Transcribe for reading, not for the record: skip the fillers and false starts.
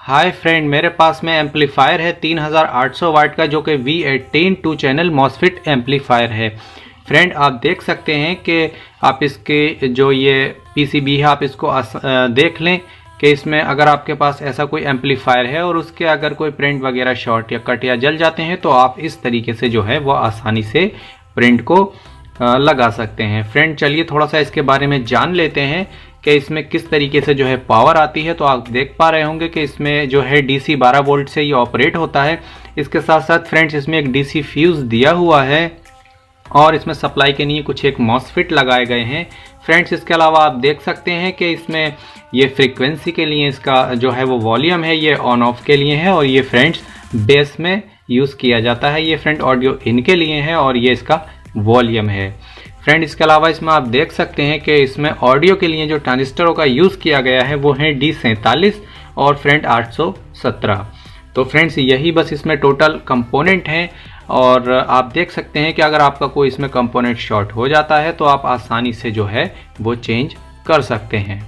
Hi friend, मेरे पास में amplifier है 3800 वाट का, जो कि V18 2 चैनल मॉसफेट एम्पलीफायर है। फ्रेंड, आप देख सकते हैं कि आप इसके जो ये पीसीबी है आप इसको देख लें कि इसमें अगर आपके पास ऐसा कोई एम्पलीफायर है और उसके अगर कोई प्रिंट वगैरह शॉर्ट या कट या जल जाते हैं तो आप इस तरीके से जो है वो आसानी से प्रिंट को लगा सकते हैं। फ्रेंड, चलिए थोड़ा सा इसके बारे में जान लेते हैं कि इसमें किस तरीके से जो है पावर आती है। तो आप देख पा रहे होंगे कि इसमें जो है डीसी 12 वोल्ट से ये ऑपरेट होता है। इसके साथ साथ फ्रेंड्स इसमें एक डीसी फ्यूज दिया हुआ है और इसमें सप्लाई के लिए कुछ एक मॉसफेट लगाए गए हैं। फ्रेंड्स, इसके अलावा आप देख सकते हैं कि इसमें ये फ्रीक्वेंसी के लिए इसका जो है वो वॉल्यूम है, ये ऑन ऑफ के लिए है, और ये फ्रेंड्स बेस में यूज़ किया जाता है। ये फ्रेंड ऑडियो इन के लिए है और ये इसका वॉल्यूम है। फ्रेंड, इसके अलावा इसमें आप देख सकते हैं कि इसमें ऑडियो के लिए जो ट्रांजिस्टरों का यूज़ किया गया है वो है D47 और फ्रेंड 817। तो फ्रेंड्स, यही बस इसमें टोटल कंपोनेंट हैं और आप देख सकते हैं कि अगर आपका कोई इसमें कंपोनेंट शॉर्ट हो जाता है तो आप आसानी से जो है वो चेंज कर सकते हैं।